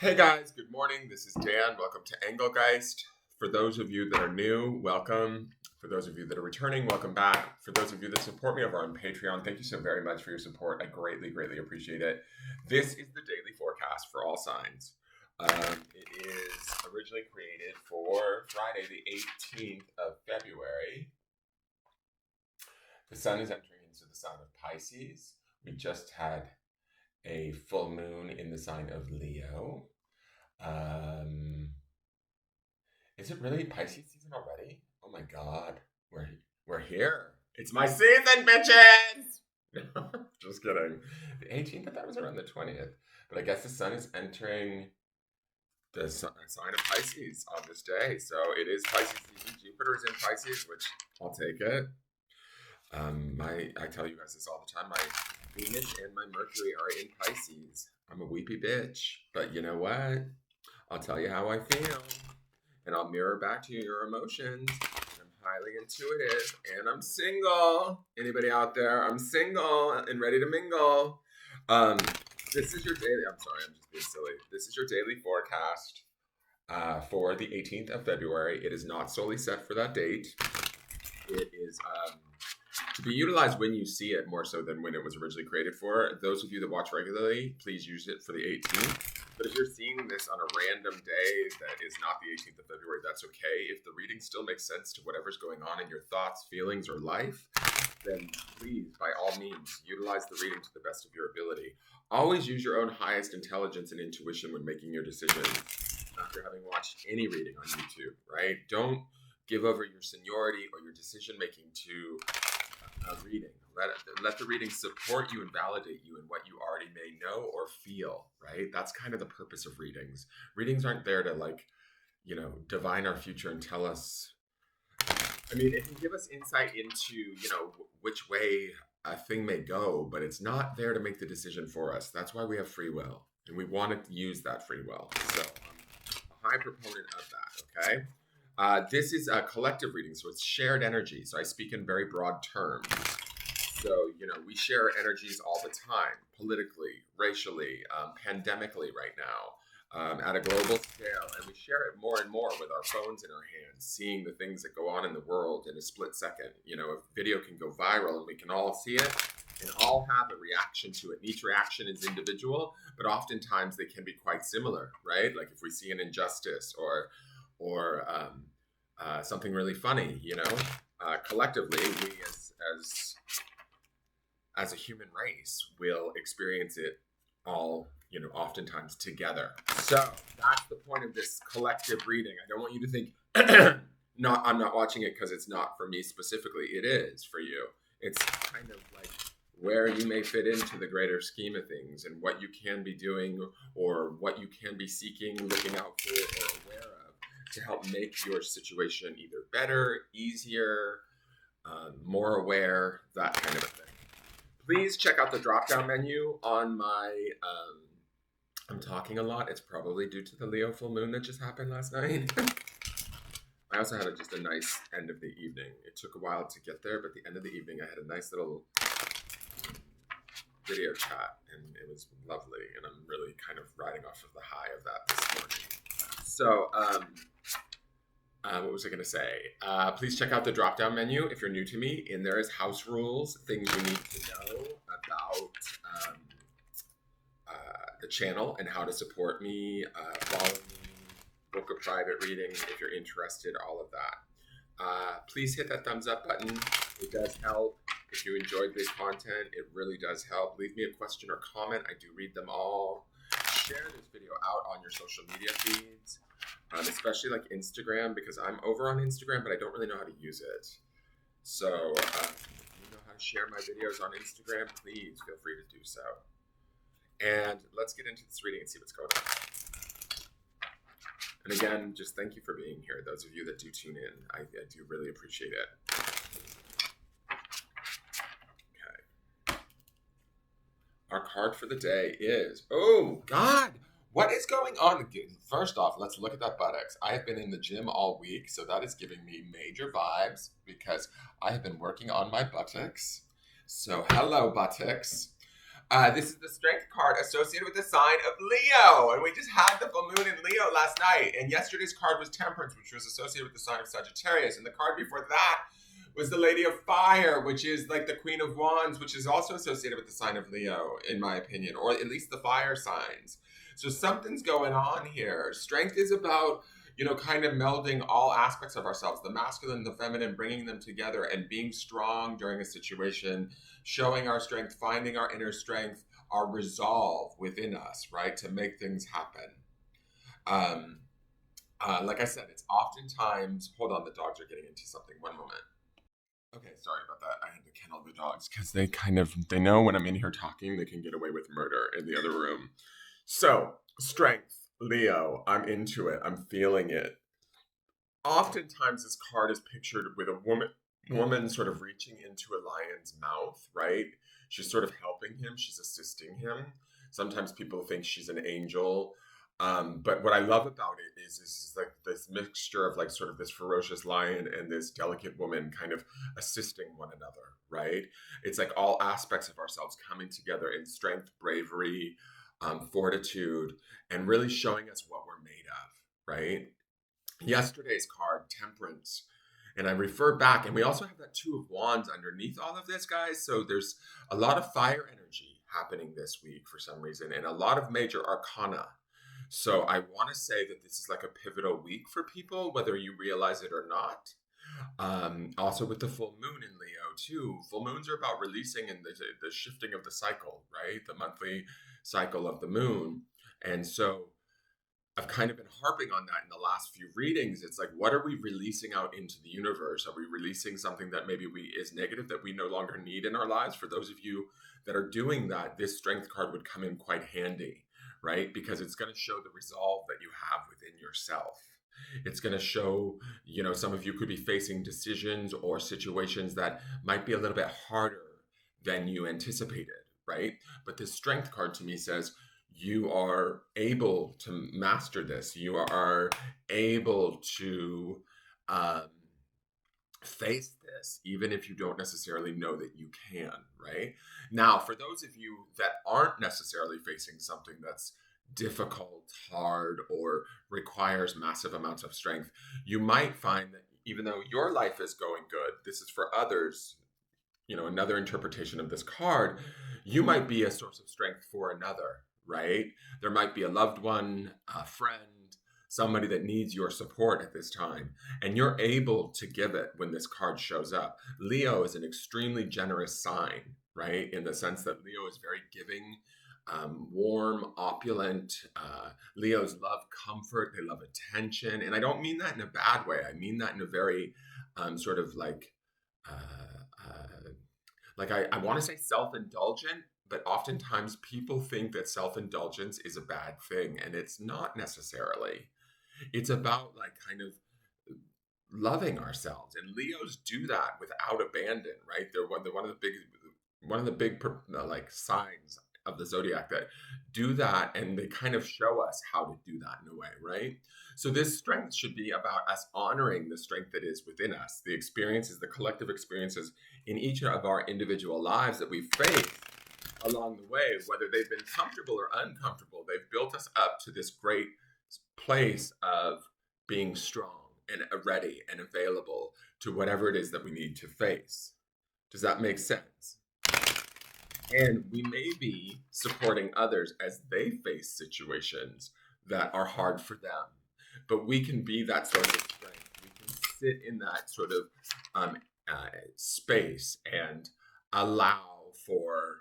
Hey guys, good morning. This is Dan. Welcome to Engelgeist. For those of you that are new, welcome. For those of you that are returning, welcome back. For those of you that support me over on Patreon, thank you so very much for your support. I greatly, greatly appreciate it. This is the daily forecast for all signs. It is originally created for Friday, the 18th of February. The sun is entering into the sign of Pisces. We just had a full moon in the sign of Leo. Is it really Pisces season already? Oh my God, we're here. It's my season, bitches. Just kidding. The 18th, I thought it was around the 20th, but I guess the sun is entering the sign of Pisces on this day, so it is Pisces season. Jupiter is in Pisces, which I'll take it. I tell you guys this all the time. My Venus and my Mercury are in Pisces. I'm a weepy bitch, but you know what? I'll tell you how I feel, and I'll mirror back to you your emotions. I'm highly intuitive, and I'm single. Anybody out there? I'm single and ready to mingle. This is your daily. I'm sorry, I'm just being silly. This is your daily forecast for the 18th of February. It is not solely set for that date. It is to be utilized when you see it more so than when it was originally created for. Those of you that watch regularly, please use it for the 18th. But if you're seeing this on a random day that is not the 18th of February, that's okay. If the reading still makes sense to whatever's going on in your thoughts, feelings, or life, then please, by all means, utilize the reading to the best of your ability. Always use your own highest intelligence and intuition when making your decisions after having watched any reading on YouTube, right? Don't give over your seniority or your decision-making to reading. Let the reading support you and validate you in what you already may know or feel, right? That's kind of the purpose of readings. Readings aren't there to divine our future and tell us. I mean, it can give us insight into, which way a thing may go, but it's not there to make the decision for us. That's why we have free will, and we want to use that free will. So I'm a high proponent of that, okay? This is a collective reading, so it's shared energy. So I speak in very broad terms. So, we share energies all the time, politically, racially, pandemically right now, at a global scale. And we share it more and more with our phones in our hands, seeing the things that go on in the world in a split second. A video can go viral and we can all see it and all have a reaction to it. And each reaction is individual, but oftentimes they can be quite similar, right? Like if we see an injustice or something really funny, collectively, we as a human race will experience it all, oftentimes together. So that's the point of this collective reading. I don't want you to think, I'm not watching it because it's not for me specifically. It is for you. It's kind of like where you may fit into the greater scheme of things and what you can be doing or what you can be seeking, looking out for, or aware of to help make your situation either better, easier, more aware, that kind of a thing. Please check out the drop-down menu on my, I'm talking a lot. It's probably due to the Leo full moon that just happened last night. I also had just a nice end of the evening. It took a while to get there, but at the end of the evening, I had a nice little video chat, and it was lovely, and I'm really kind of riding off of the high of that this morning. So, what was I going to say? Please check out the drop-down menu if you're new to me. In there is house rules, things you need to know about the channel and how to support me, follow me, book a private reading if you're interested, all of that. Please hit that thumbs up button. It does help. If you enjoyed this content, it really does help. Leave me a question or comment. I do read them all. Share this video out on your social media feeds. Especially like Instagram, because I'm over on Instagram, but I don't really know how to use it. So, if you know how to share my videos on Instagram, please feel free to do so. And let's get into this reading and see what's going on. And again, just thank you for being here. Those of you that do tune in, I do really appreciate it. Okay. Our card for the day is, oh God! What is going on? First off, let's look at that buttocks. I have been in the gym all week, so that is giving me major vibes because I have been working on my buttocks. So hello, buttocks. This is the strength card associated with the sign of Leo. And we just had the full moon in Leo last night. And yesterday's card was Temperance, which was associated with the sign of Sagittarius. And the card before that was the Lady of Fire, which is like the Queen of Wands, which is also associated with the sign of Leo, in my opinion, or at least the fire signs. So something's going on here. Strength is about, kind of melding all aspects of ourselves, the masculine, the feminine, bringing them together and being strong during a situation, showing our strength, finding our inner strength, our resolve within us, right, to make things happen. Like I said, it's oftentimes, hold on, the dogs are getting into something. One moment. Okay, sorry about that. I had to kennel the dogs because they know when I'm in here talking, they can get away with murder in the other room. So, strength, Leo, I'm into it. I'm feeling it. Oftentimes, this card is pictured with a woman sort of reaching into a lion's mouth, right? She's sort of helping him. She's assisting him. Sometimes people think she's an angel. But what I love about it is like this mixture of like sort of this ferocious lion and this delicate woman kind of assisting one another, right? It's like all aspects of ourselves coming together in strength, bravery, fortitude, and really showing us what we're made of, right? Yesterday's card, Temperance. And I refer back, and we also have that Two of Wands underneath all of this, guys. So there's a lot of fire energy happening this week for some reason, and a lot of major arcana. So I want to say that this is like a pivotal week for people, whether you realize it or not. Also with the full moon in Leo too. Full moons are about releasing and the shifting of the cycle, right? The monthly cycle of the moon. And so I've kind of been harping on that in the last few readings. It's like, what are we releasing out into the universe? Are we releasing something that maybe is negative that we no longer need in our lives? For those of you that are doing that, this strength card would come in quite handy, right? Because it's going to show the resolve that you have within yourself. It's going to show, some of you could be facing decisions or situations that might be a little bit harder than you anticipated, right? But this strength card to me says, you are able to master this. You are able to face this, even if you don't necessarily know that you can, right? Now, for those of you that aren't necessarily facing something that's difficult, hard, or requires massive amounts of strength, you might find that even though your life is going good, this is for others, another interpretation of this card, you might be a source of strength for another, right? There might be a loved one, a friend, somebody that needs your support at this time, and you're able to give it when this card shows up. Leo is an extremely generous sign, right? In the sense that Leo is very giving, warm, opulent. Leos love comfort, they love attention. And I don't mean that in a bad way. I mean that in a very sort of like I want to say self-indulgent, but oftentimes people think that self-indulgence is a bad thing, and it's not necessarily. It's about like kind of loving ourselves, and Leos do that without abandon, right? They're one of the big like signs of the zodiac that do that, and they kind of show us how to do that in a way, right? So this strength should be about us honoring the strength that is within us, the experiences, the collective experiences in each of our individual lives that we've faced along the way, whether they've been comfortable or uncomfortable. They've built us up to this great place of being strong and ready and available to whatever it is that we need to face. Does that make sense? And we may be supporting others as they face situations that are hard for them. But we can be that sort of strength. We can sit in that sort of space and allow for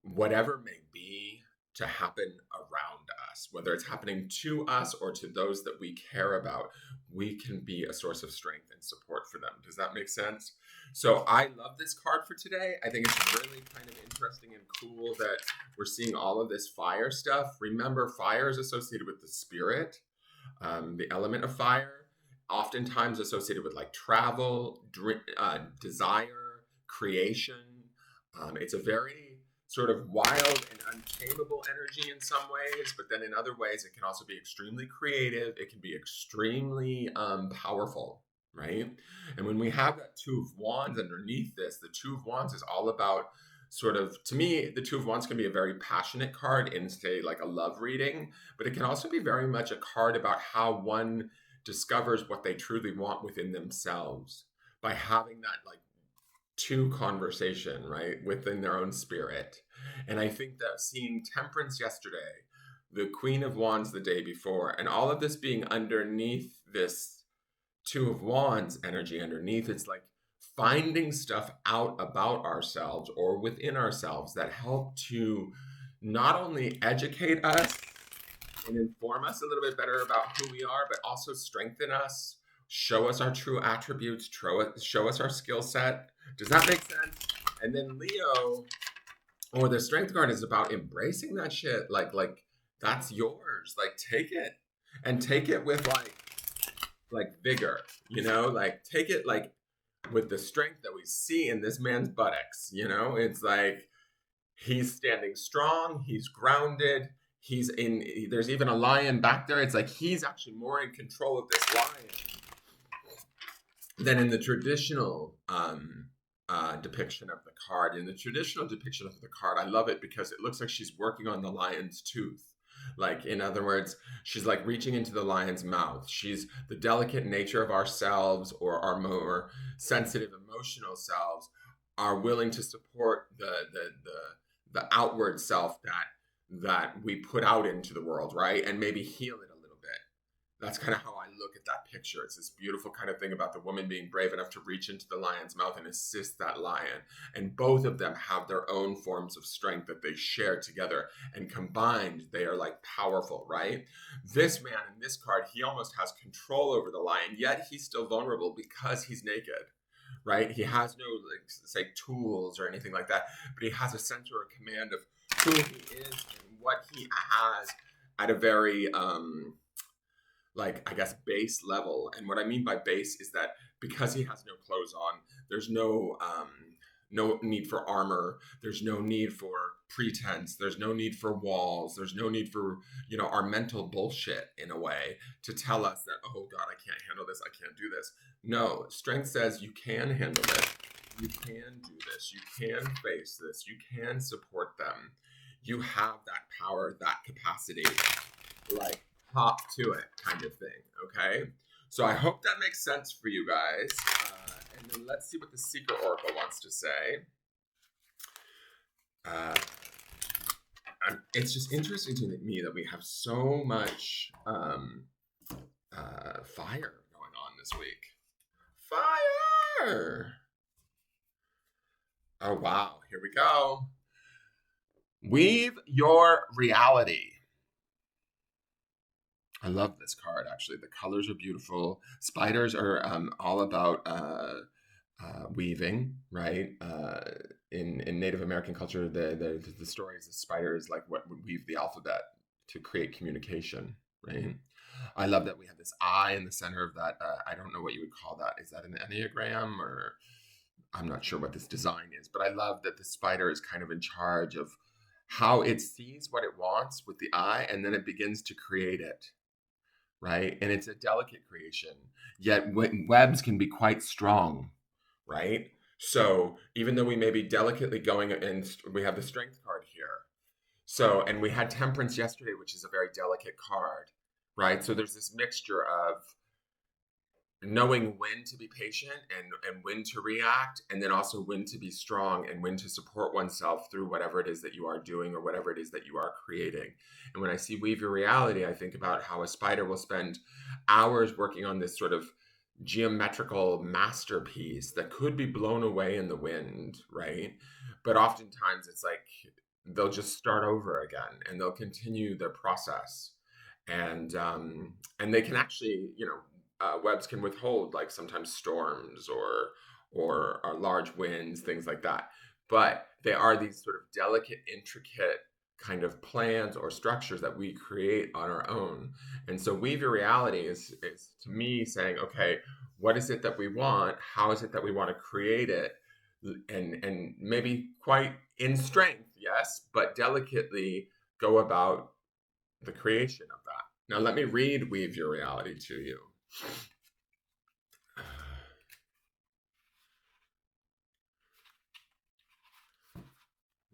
whatever may be to happen around us, whether it's happening to us or to those that we care about. We can be a source of strength and support for them. Does that make sense? So I love this card for today. I think it's really kind of interesting and cool that we're seeing all of this fire stuff. Remember, fire is associated with the spirit, the element of fire, oftentimes associated with like travel, desire, creation. It's a very sort of wild and untamable energy in some ways, but then in other ways, it can also be extremely creative. It can be extremely powerful, right? And when we have that Two of Wands underneath this, the Two of Wands is all about sort of, to me, the Two of Wands can be a very passionate card in, say, like a love reading, but it can also be very much a card about how one discovers what they truly want within themselves by having that like two conversation, right, within their own spirit. And I think that seeing Temperance yesterday, the Queen of Wands the day before, and all of this being underneath this Two of Wands energy underneath, it's like finding stuff out about ourselves or within ourselves that help to not only educate us and inform us a little bit better about who we are, but also strengthen us, show us our true attributes, show us our skill set. Does that make sense? And then Leo, or the Strength card, is about embracing that shit. Like that's yours. Like take it, and take it with like vigor. You know, like take it like with the strength that we see in this man's buttocks. You know, it's like he's standing strong. He's grounded. He's in. There's even a lion back there. It's like he's actually more in control of this lion than in the traditional depiction of the card. In the traditional depiction of the card, I love it because it looks like she's working on the lion's tooth. Like, in other words, she's like reaching into the lion's mouth. She's the delicate nature of ourselves, or our more sensitive emotional selves, are willing to support the outward self that we put out into the world, right? And maybe heal it a little bit. That's kind of how I look at that picture. It's this beautiful kind of thing about the woman being brave enough to reach into the lion's mouth and assist that lion. And both of them have their own forms of strength that they share together. And combined, they are like powerful, right? This man in this card, he almost has control over the lion, yet he's still vulnerable because he's naked, right? He has no, like, say, tools or anything like that, but he has a sense or a command of who he is and what he has at a very, like, I guess, base level. And what I mean by base is that because he has no clothes on, there's no need for armor. There's no need for pretense. There's no need for walls. There's no need for, our mental bullshit in a way to tell us that, oh God, I can't handle this. I can't do this. No, strength says you can handle it. You can do this. You can face this. You can support them. You have that power, that capacity. Like, hop to it kind of thing, okay? So I hope that makes sense for you guys. And then let's see what the Secret Oracle wants to say. It's just interesting to me that we have so much fire going on this week. Fire! Oh, wow. Here we go. Weave your reality. I love this card, actually. The colors are beautiful. Spiders are all about weaving, right? In Native American culture, the story is the spider is like what would weave the alphabet to create communication, right? I love that we have this eye in the center of that. I don't know what you would call that. Is that an Enneagram, or I'm not sure what this design is, but I love that the spider is kind of in charge of how it sees what it wants with the eye, and then it begins to create it, right? And it's a delicate creation, yet webs can be quite strong, right? So even though we may be delicately going, and we have the Strength card here. So, and we had Temperance yesterday, which is a very delicate card, right? So there's this mixture of knowing when to be patient and when to react, and then also when to be strong and when to support oneself through whatever it is that you are doing or whatever it is that you are creating. And when I see Weave Your Reality, I think about how a spider will spend hours working on this sort of geometrical masterpiece that could be blown away in the wind, right? But oftentimes it's like they'll just start over again and they'll continue their process. And they can actually, webs can withhold like sometimes storms or large winds, things like that. But they are these sort of delicate, intricate kind of plans or structures that we create on our own. And so Weave Your Reality is to me saying, okay, what is it that we want? How is it that we want to create it? And maybe quite in strength, yes, but delicately go about the creation of that. Now let me read Weave Your Reality to you.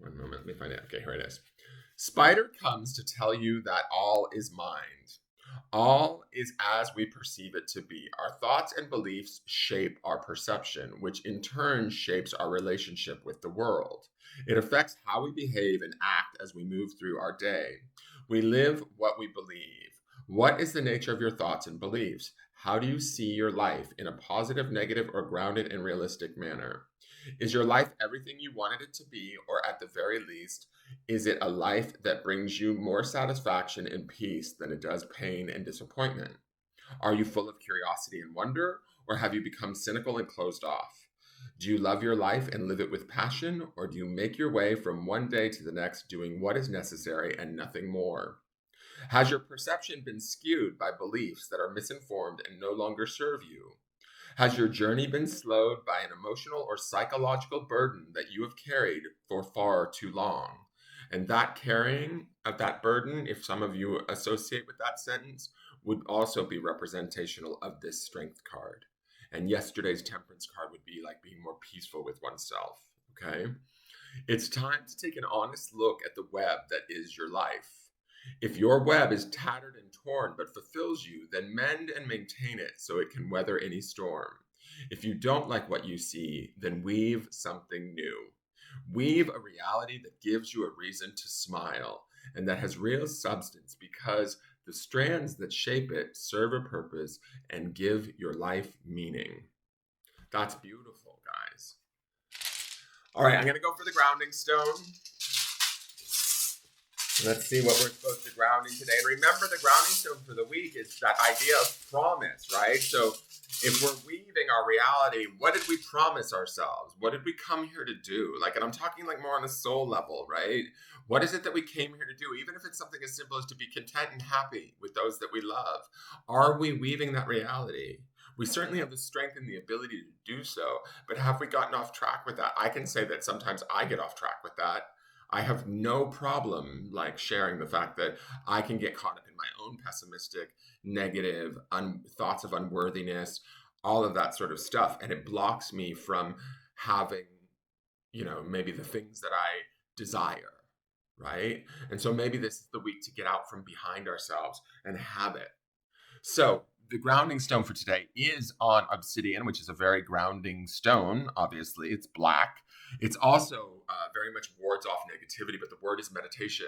One moment, let me find it. Okay, here it is. Spider comes to tell you that all is mind. All is as we perceive it to be. Our thoughts and beliefs shape our perception, which in turn shapes our relationship with the world. It affects how we behave and act as we move through our day. We live what we believe. What is the nature of your thoughts and beliefs? How do you see your life in a positive, negative, or grounded and realistic manner? Is your life everything you wanted it to be, or at the very least, is it a life that brings you more satisfaction and peace than it does pain and disappointment? Are you full of curiosity and wonder, or have you become cynical and closed off? Do you love your life and live it with passion, or do you make your way from one day to the next doing what is necessary and nothing more? Has your perception been skewed by beliefs that are misinformed and no longer serve you? Has your journey been slowed by an emotional or psychological burden that you have carried for far too long? And that carrying of that burden, if some of you associate with that sentence, would also be representational of this strength card. And yesterday's temperance card would be like being more peaceful with oneself. Okay? It's time to take an honest look at the web that is your life. If your web is tattered and torn but fulfills you, then mend and maintain it so it can weather any storm. If you don't like what you see, then weave something new. Weave a reality that gives you a reason to smile and that has real substance, because the strands that shape it serve a purpose and give your life meaning. That's beautiful, guys. All right, I'm going to go for the grounding stone. Let's see what we're supposed to grounding today. And remember, the grounding stone for the week is that idea of promise, right? So if we're weaving our reality, what did we promise ourselves? What did we come here to do? Like, and I'm talking like more on a soul level, right? What is it that we came here to do? Even if it's something as simple as to be content and happy with those that we love. Are we weaving that reality? We certainly have the strength and the ability to do so, but have we gotten off track with that? I can say that sometimes I get off track with that. I have no problem like sharing the fact that I can get caught up in my own pessimistic, negative thoughts of unworthiness, all of that sort of stuff. And it blocks me from having, maybe the things that I desire, right? And so maybe this is the week to get out from behind ourselves and have it. So the grounding stone for today is on obsidian, which is a very grounding stone. Obviously, it's black. It's also very much wards off negativity, but the word is meditation.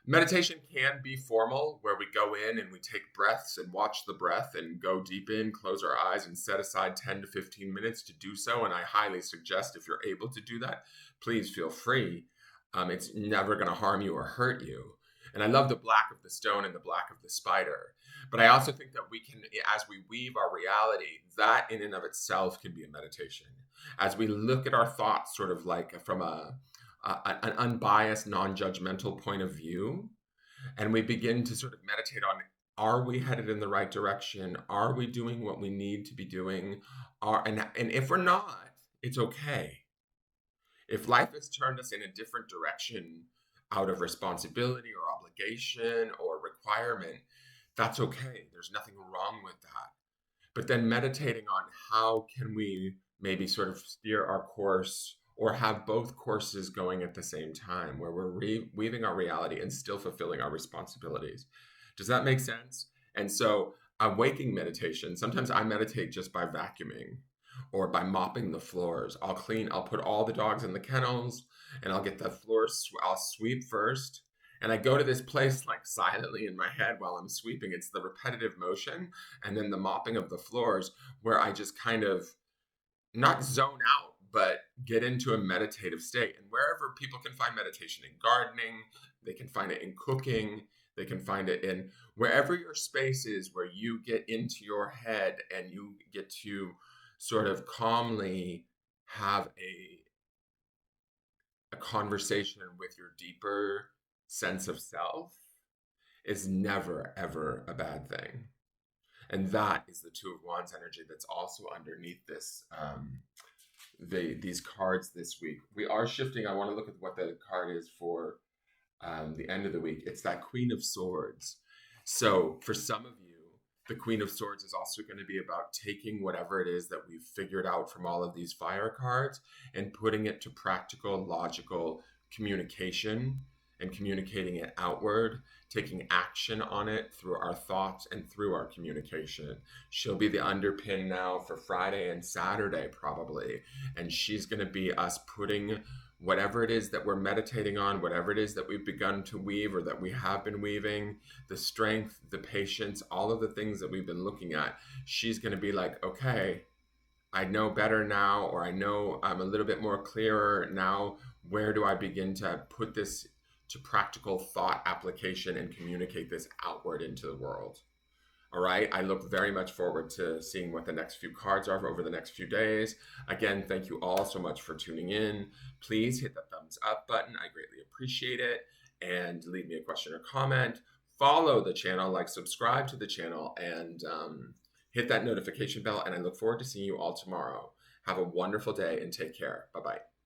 Meditation can be formal, where we go in and we take breaths and watch the breath and go deep in, close our eyes, and set aside 10 to 15 minutes to do so. And I highly suggest, if you're able to do that, please feel free. It's never going to harm you or hurt you. And I love the black of the stone and the black of the spider. But I also think that we can, as we weave our reality, that in and of itself can be a meditation. As we look at our thoughts sort of like from an unbiased, non-judgmental point of view, and we begin to sort of meditate on, are we headed in the right direction? Are we doing what we need to be doing? And if we're not, it's okay. If life has turned us in a different direction out of responsibility or obligation or requirement, that's okay. There's nothing wrong with that. But then meditating on how can we maybe sort of steer our course or have both courses going at the same time, where we're weaving our reality and still fulfilling our responsibilities. Does that make sense? And so waking meditation, sometimes I meditate just by vacuuming or by mopping the floors. I'll put all the dogs in the kennels and I'll get the floors, I'll sweep first. And I go to this place like silently in my head while I'm sweeping. It's the repetitive motion and then the mopping of the floors where I just kind of not zone out, but get into a meditative state. And wherever people can find meditation in gardening, they can find it in cooking, they can find it in wherever your space is, where you get into your head and you get to sort of calmly have a conversation with your deeper sense of self, is never, ever a bad thing. And that is the Two of Wands energy that's also underneath this, these cards this week. We are shifting. I want to look at what the card is for the end of the week. It's that Queen of Swords. So for some of you, the Queen of Swords is also going to be about taking whatever it is that we've figured out from all of these fire cards and putting it to practical, logical, communication and communicating it outward, taking action on it through our thoughts and through our communication. She'll be the underpin now for Friday and Saturday, probably. And she's going to be us putting whatever it is that we're meditating on, whatever it is that we've begun to weave or that we have been weaving, the strength, the patience, all of the things that we've been looking at. She's going to be like, okay, I know better now, or I know I'm a little bit more clearer now. Where do I begin to put this to practical thought application and communicate this outward into the world? All right. I look very much forward to seeing what the next few cards are over the next few days. Again, thank you all so much for tuning in. Please hit the thumbs up button. I greatly appreciate it. And leave me a question or comment. Follow the channel, like, subscribe to the channel, and hit that notification bell. And I look forward to seeing you all tomorrow. Have a wonderful day and take care. Bye bye.